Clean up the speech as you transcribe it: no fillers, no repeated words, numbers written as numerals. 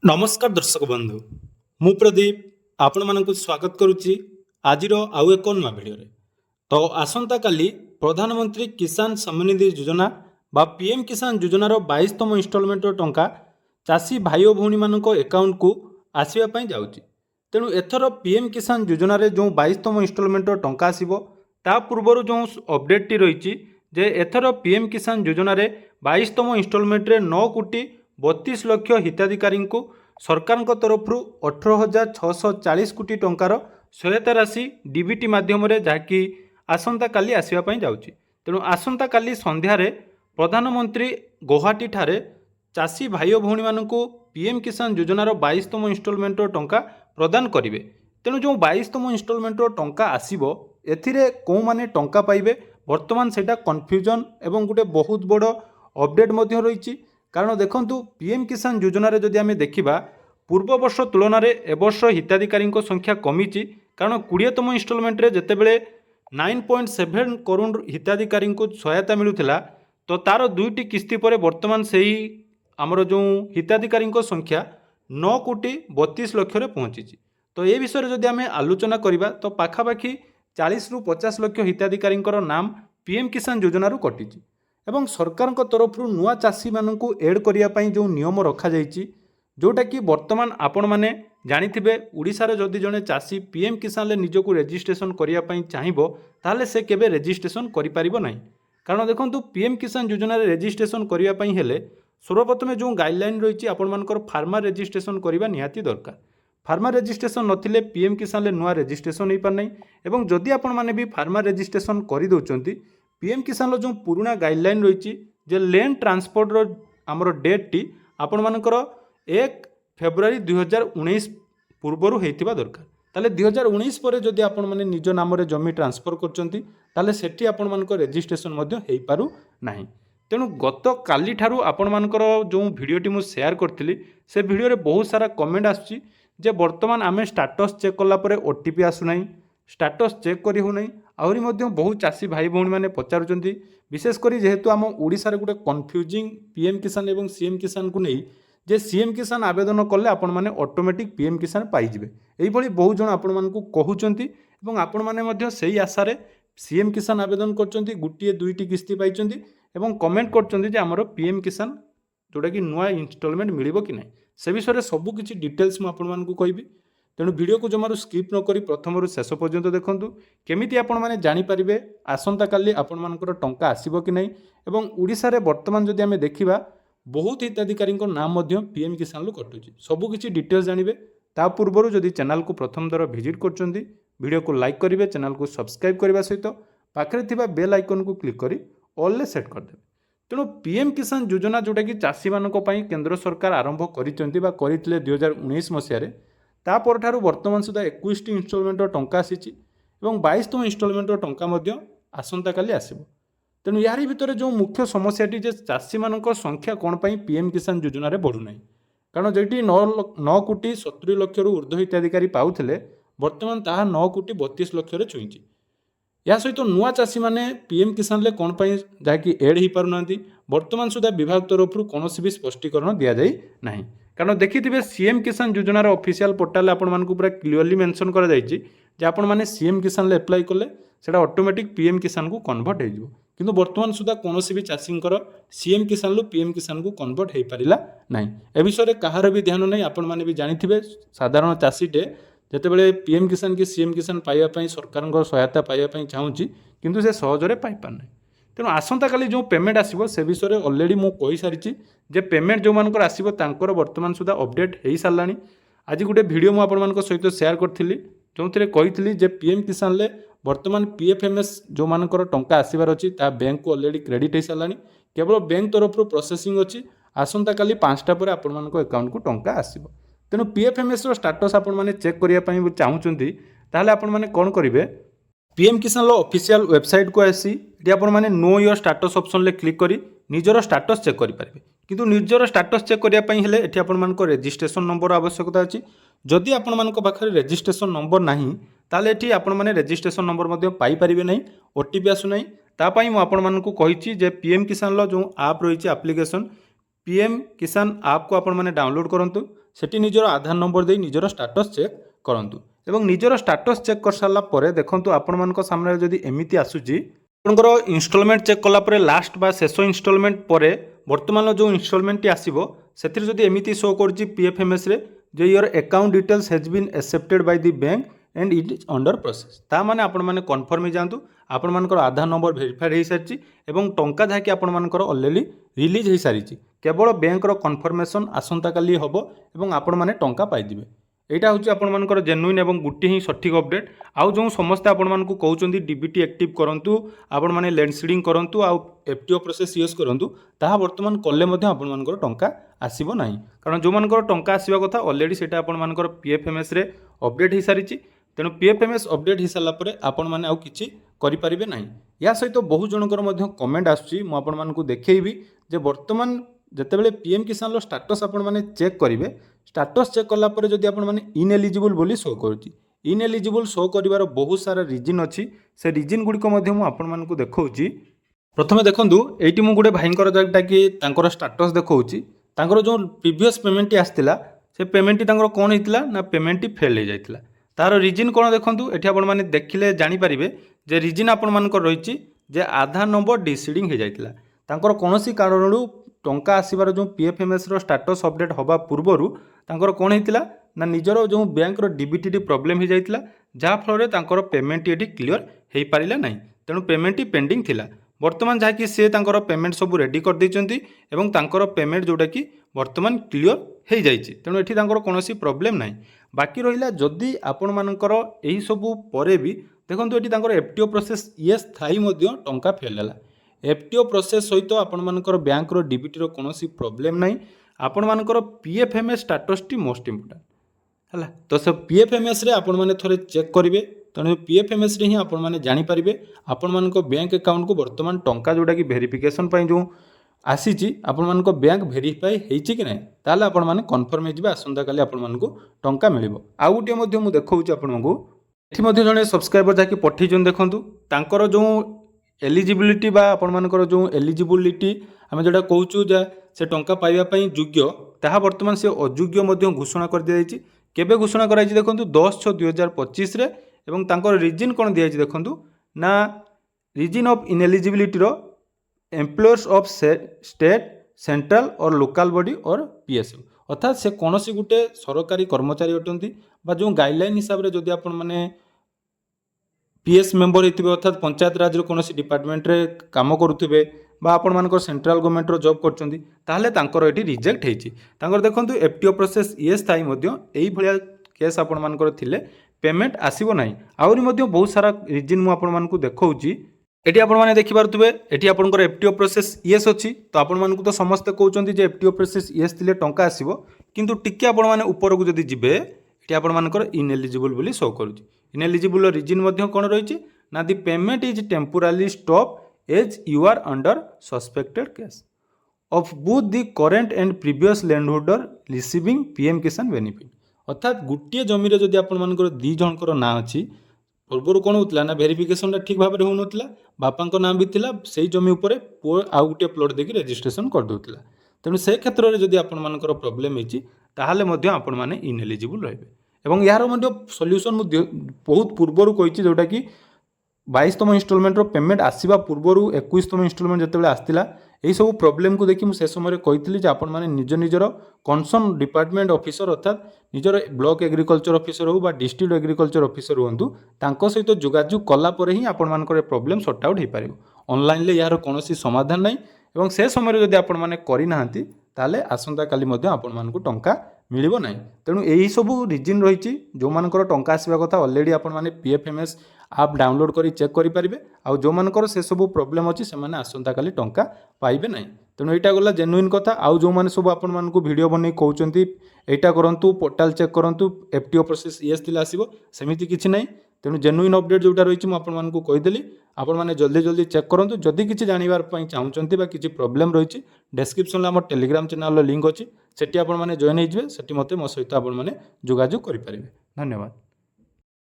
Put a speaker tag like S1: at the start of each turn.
S1: नमस्कार दर्शक बंधु मु प्रदीप आपण मानक स्वागत करुच्ची आज आउ एक नुआ भिडियो तो आसंता काली प्रधानमंत्री किसान सम्मानिधि योजना बा पीएम किसान योजनार 22तम इनस्टॉलमेंट टंका चाषी भाई और भौणी मान अकाउंट को आसवाई जाऊँगी। तेणु एथर पीएम किसान योजन जो 22तम इनस्टॉलमेंट टंका आसो ता पूर्वर जो अपडेट रही जे एथर पीएम किसान योजन 22तम इनस्टॉलमेंट 9 कोटी 32 लक्ष हिताधिकारी को सरकार तरफ 18,640 कोटी टंकार सहायता राशि डीबीटी माध्यम जहाँकि आसंता काली आसवाई जाऊँगी। तेणु आसंता काली संध्यारे प्रधानमंत्री गुवाहाटी ठारे चाषी भाई और भौणी मानक पीएम किसान योजनार 22तम इनस्टॉलमेंट टंका प्रदान करेंगे। तेणु जो 22तम इनस्टॉलमेंट टंका आसीबो एथिरे को माने टंका पाइबे वर्तमान सेटा कन्फ्यूजन एवं गोटे बहुत बड़ अपडेट मध्य रही। कारण देखंतु पीएम किसान योजन जदि आम देखा पूर्व वर्ष तुलन में एवर्ष हिताधिकारी संख्या कमी कारण 20तम इनस्टॉलमेंट जितेबले 9.7 करोड़ हिताधिकारी को सहायता मिलूला तो तार दुईटी किस्ती पर वर्तमान से ही आमर जो हिताधिकारी संख्या 9 कोटी 32 लक्ष पहुँची। तो ये विषय जदि आम आलोचना करवा तो पाखापाखि 40 ରୁ 50 लक्ष हिताधिकारी नाम पीएम किसान योजन कटी एवं सरकार तरफ नुआ चाषी मानू एड करने जो नियम रखा जोटा कि वर्तमान आपण मैंने जानिथिबे ओडिशार जदि जड़े चाषी पीएम किसान निजक रेजिस्ट्रेशन करने चाहिए ताहले से केबे रेजिस्ट्रेशन करि परिबो नहीं। कारण देखंतु पीएम किसान योजन रेजिस्ट्रेशन करने हेले सर्वप्रथम जो गाइडलाइन रही आपण मानकर फार्मर रेजिस्ट्रेशन करने निहाती दरकार। फार्मर रेजिस्ट्रेशन नथिले पीएम किसान नुआ रेजिस्ट्रेशन हो पार नहीं एवं जदि आपण माने भी फार्मर रेजिस्ट्रेशन कर दउचंती पीएम किसान जो पुराना गाइडलाइन रही जे लैंड ट्रांसपोर्टर आमर डेट टी आपण मानकर 1 फेब्रुआरी 2019 पूर्वर होइतिबा दरकार। ताले 2019 पर जदि आपण माने निज नाम रे जमी ट्रांसफर करचंती ताले सेठी आपण मानकर रेजिस्ट्रेशन मध्य हेइ पारु नाही। तेणु गत काली ठारू आपण मानकर जो वीडियोटी मु शेयर करथिली से वीडियो रे बहुत सारा कमेंट आसुची जे वर्तमान आमे स्टेटस चेक कला परे ओटीपी आसु नाही, स्टेटस चेक करि हो नाही। आहरी मध्य बहुत चाषी भाई भौणी माने पचारुचंती विशेष करी जेहेतु आम ओडिसा रे गुटे कन्फ्यूजिंग पीएम किसान एवं सीएम किसान को नहीं जे सीएम किसान आवेदन कले आपण माने ऑटोमेटिक पीएम किसान पाइजिबे एई भली बहुत जण आपण मानकु कहउचंती एवं आपण माने मध्य सेही आशा रे सीएम किसान आवेदन करचंती गुटिए दुईटी किस्ती पाइचंती एवं कमेंट करचंती जे हमरो पीएम किसान जोटा कि नुआ इनस्टॉलमेंट मिलिबो कि नहीं से विषय रे सब किछि डिटेल्स मु आपण मानकु कहबी। तेणु वीडियो को जमारू स्किप न करी प्रथम शेष पर्यंत देखंतु केमिति आपण माने जानि परिबे आसंता काली आपण मानकर टंका आसीबो कि नहीं एवं ओडिसा रे वर्तमान जदि आमे देखिबा बहुत हिताधिकारी नाम पीएम किसान लो कटुची सबकि डिटेल्स जानवे। ता पूर्व जदि चैनल को प्रथम दर विजिट करचंती वीडियो को लाइक करेंगे, चैनल को सब्सक्राइब करने सहित पाखरे थिबा बेल आइकन को क्लिक करी ऑल ले सेट करदे। तेणु पीएम किसान योजना जोटा कि चाषी मानक पई केंद्र सरकार आरंभ करिसेंती बा करितले 2019 मसिया रे ता परठारु वर्तमान सुधा 21 इनस्टॉलमेंट टंका आसीची एवं 22तम इनस्टॉलमेंट टंका मध्य आसंता काली आसीबो। तेणु यारी भितर जो मुख्य समस्याटी जे चाषी मानक संख्या कौन पाई पीएम किसान योजन बढ़ुना कारण जेटी 9 कोटी 70 लक्ष ऊर्ध्व हिताधिकारी पाउथिले वर्तमान ताहा 9 कोटी 32 लक्ष छुईची। या सहित नुआ चाषी माने पीएम किसान ले कौन पाई जहाँकि एड हो पारना वर्तमान सुधा विभाग तरफ कौन भी स्पष्टीकरण दि जाए ना। कारण देखिथिबे सीएम किसान योजनार ऑफिशियल पोर्टाल आपण मानकु पूरा क्लियरली मेंशन करा जायछि जे आपण माने सीएम किसान ले अप्लाई कले सेटा ऑटोमेटिक पीएम किसान को कन्वर्ट हो किंतु वर्तमान सुधा कौन भी चाषी सीएम किसान लु पीएम किसान को कन्वर्ट हो पारा ना। ए विषय कहार भी ध्यान नहीं आपण माने भी जानिथिबे साधारण चाषीटे जितेबाला पीएम किसान कि सीएम किसान पाइबापी सरकार सहायता पाइबापी चाहूँगी किंतु से सहजरे पाई पारना। तेणु आसंता काली जो पेमेंट आसीबो से विषय ऑलरेडी मु कहि सारिछि जे पेमेंट जो मानकर आसीबो तांकर वर्तमान सुधा अपडेट हो सारानी। आज गोटे वीडियो मु आपण मानक सहित शेयर करथिली जो कही जे पीएम किसान ले वर्तमान पीएफएमएस जो मानकर टंका आसबार अच्छी बैंक को ऑलरेडी क्रेडिट हो सारानी केवल बैंक तरफ प्रोसेसिंग अच्छी आसंता काली 5टा पर आपण मानक अकाउंट को टंका आसीबो। तेणु पीएफएमएस स्टाटस आपण माने चेक करने चाहूँगी ताहले आपण माने कौन करेंगे पीएम किसान लो ऑफिशियल वेबसाइट को आसी ये आपण माने नो योर स्टाटस ऑप्शन ले क्लिक करी निजर स्टाटस चेक करि पारिबे। किंतु निजर स्टाटस चेक करिया पई हेले एठी आपण मानको रजिस्ट्रेशन नंबर आवश्यकता अछि। जदि आपण मानको पाखरे रजिस्ट्रेशन नंबर नाही ताले एठी आपण माने रजिस्ट्रेशन नंबर मध्ये पाई परिबे नाही, ओटीपी आसु नाही। ता पई मु आपण मानको कहिछि जे पीएम किसान लो जो ऐप रहिछि एप्लीकेशन पीएम किसान आप को आपण मैंने डाउनलोड करूँ सेठी निजर आधार नंबर दे निजर स्टाटस चेक करूँ एवं निजर स्टाटस चेक कर सारा पर देखूँ आपण मान सामने जदि एमती आसूची आपंकर इनस्टलमेंट चेक कलापर लास्ट बा शेष इनस्टलमेंट पर वर्तमान जो इनस्टलमेंट आसो से एमती शो कर पीएफएमएस रे जे your account details has been accepted by the bank and it is under process ता माने आपण माने कन्फर्म जातु आपण मानकर आधार नंबर वेरीफाइड हो सारी एवं टंका जहाँकि आपण मानकर ऑलरेडी रिलीज हो सारी केवल बैंकर कन्फर्मेशन आसंता काली हबो एवं आपण माने टंका पाइदिबे एटा होची आपण मानकर जेन्युइन एवं गुटी ही सठिक अपडेट आउ जो समस्ते आपण मानकु कहउचंदी डीबीटी एक्टिव करंतु आपण माने लैंड सीडिंग करंतु आउ एफटीओ प्रोसेस यूज करंतु ताहा वर्तमान कले मध्ये आपण मानकर टंका आसीबो नाही कारण जो मानकर टंका आसीबा कथा ऑलरेडी सेटा आपण मानकर पीएफएमएस रे अपडेट हो सारी तेणु पीएफएमएस अपडेट हो सारा पर आपण माने आउ किछि करि परिबे नाही या सहित बहु जनकर मध्ये कमेंट आसुची मु आपण मानकु देखैबी जे वर्तमान जेतेबेले पीएम किसान लो स्टाटस आपण माने चेक करिवे स्टाटस चेक कला पर जदि आपण माने इनएलिजिबल बोली शो करूची इनएलिजिबल शो करिवार बहुत सारा रीजन अछि से रीजन गुडी को मध्ये मु आपण मानकु देखौची प्रथमे देखंतु एटी मु गुडे भाईंकर जटा कि तांकर स्टाटस देखौची तांकर जो प्रीवियस पेमेंट आस्तिला से पेमेंट तांकर कोन हितला ना पेमेंट फेल हो जाइतिला तार रीजन कोन देखंतु एठी आपण माने देखिले जानि परिबे जे रीजन आपण मानकर रहिची जे आधार नंबर डिसीडिंग हो जाइतिला तांकर कोनोसी कारणरू टंका आसीबार जो पीएफएमएस रो स्टाटस अपडेट होबा पूर्वरु तांकर कोन हितला ना निजरो जो बैंक रो डीबीटी प्रॉब्लम हो जाइतिला जा फल रे तांकर पेमेंट एठी क्लियर हेई पारिला नाही तेणु पेमेंट पेंडिंग थिला वर्तमान जहाँकि से तांकर पेमेंट सब रेडी कर दैचंती एवं तांकर पेमेंट जोटा कि वर्तमान क्लियर हो जाइछि तेणु एठी तांकर कोनोसी प्रॉब्लम नाही बाकी रहिला जदि आपण मानकर एही सब परे भी देखंतु एठी तांकर एफटीओ प्रोसेस यस थाई मध्ये टंका फेल हला एफटीओ प्रोसेस सहित आपण मानकर बैंक रो डीबीटी रो कोनोसी प्रॉब्लम नाही आपण मानकर PFMS status T most important हला तो से पीएफएमएस रे आपण माने थोरे चेक करिवे तेणु पीएफएमएस रे ही आपण माने जानि परिबे आपण मानको बैंक अकाउंट को वर्तमान टंका जोटा कि वेरिफिकेशन पई जो आसीची आपण मानको बैंक वेरीफाई हेइची कि नै ताले आपण माने कन्फर्म हे जिबे आसंता काली आपण मानको टंका मिलिबो आ गुटे मध्ये मु देखौची आपण मानको एठी मध्ये जणे सब्सक्राइबर जाकी पठै जन देखंतु तांकर जो एलिजिबिलिटी बा आपण मानकर जो एलिजिबिलिटी आम जोटा कहूँ जे से टंका पाइबा पई योग्य ताहा वर्तमान से अयोग्य मध्ये घोषणा कर दिया जायछि केबे घोषणा कराइछि देखंतु 10/6/2025 रे एवं तांकर रीजन कोन दिया जायछि देखंतु ना रीजन ऑफ इनएलिजिबिलिटी रो एम्प्लॉयर्स ऑफ स्टेट सेंट्रल और लोकल बॉडी और पीएसयू अर्थात से कोनोसी गुटे सरकारी कर्मचारी अटंती बा जो गाइडलाइन हिसाब रे जदि आपण माने पीएस मेंबर होते अर्थात पंचायत राज कौन डिपार्टमेंट रे काम करुवे बा आपण मानकर सेंट्रल गवर्नमेंट रो जॉब करछंती ताहले तांकर एठी रिजेक्ट हेछि तांकर देखंतु एफटीओ प्रोसेस यस थाई मध्ये एई भलिया केस आपण मानकर थिले पेमेंट आसीबो नाही आउरी मध्ये बहुत सारा रीजन मु आपण मानकु देखौची एठी आपण माने देखि पारुतबे एठी आपनकर एफटीओ प्रोसेस यस अछि तो आपण मानकु तो समस्त कहउचंती जे एफटीओ प्रोसेस यस थिले टंका आसीबो किंतु टिके आपण माने ऊपर को जदी जिबे एठी आपण मानकर इनएलिजिबल बोली शो करूची इनएलिजिबल रीजन मध्ये कोन रहिछि ना the payment is temporarily stop as you are under suspected case of both the current and previous land holder receiving PM Kisan benefit अर्थात गोटे जमी जदि आपण मानकर दी जनकर ना अछि पूर्व कौन होता ना वेरिफिकेशन ठीक भाव में होना बापा नाम भी थिला से जमी उपर पुओ आउ गोटे प्लॉट देखिए रेजिस्ट्रेशन कर दूसरा तेणु से क्षेत्र में जदि आपण मानकर प्रॉब्लम होती ताहले मध्य आपण माने इनएलिजिबल रहिबे एवं यार मध्य सॉल्यूशन मुझे बहुत पूर्वर कही जोटा कि 22तम इनस्टॉलमेंट पेमेंट आसवा पूर्वर 21तम इनस्टॉलमेंट जिते आसला यही सब प्रोब्लेम को देखिए मुझे समय कही आपण मैंने निज निजर कनसर्न डिपार्टमेंट ऑफिसर अर्थात निजर ब्लॉक एग्रीकल्चर ऑफिसर हो डिस्ट्रिक्ट एग्रीकल्चर ऑफिसर हूँ सहित जोगाजोग कलापर ही आपण मानकर प्रॉब्लम सॉर्ट आउट हो पार ऑनलाइन यार कौन समाधान नहीं एवं से समय जदि आपण मैंने करना ताले आसंता काली मध्य आपण मानकु टंका मिलिबो नाही तेणु यही सब रिजन रही जो मानकर टंका आसवा कथा ऑलरेडी आपण माने पीएफएमएस आप डाउनलोड करी चेक करि परिबे आ जो मानकर से सब प्रॉब्लम अछि से माने आसंता काली टंका पाइबे नाही तेणु एटा गला जेन्युइन कथा आ जो माने सब आपण मानकु वीडियो बनै कहउचंती एटा करंतु पोर्टल चेक करंतु एफटीओ प्रोसेस यस थिला आसीबो सेमिति किछि नाही तेणु जेन्युइन अपडेट जोटा रही मुझे आपण मानकु कहिदेली आपण माने जल्दी जल्दी चेक करंतु जदि किछि जानिबार पई चाहुचंती बा किछि प्रॉब्लम रही डिस्क्रिप्शन में हमर टेलीग्राम चैनल लिंक अछि सेठी आपण माने जॉइन हे जिवे सेठी मते मो सहित आपण माने जोगाजोग करि परिबे धन्यवाद।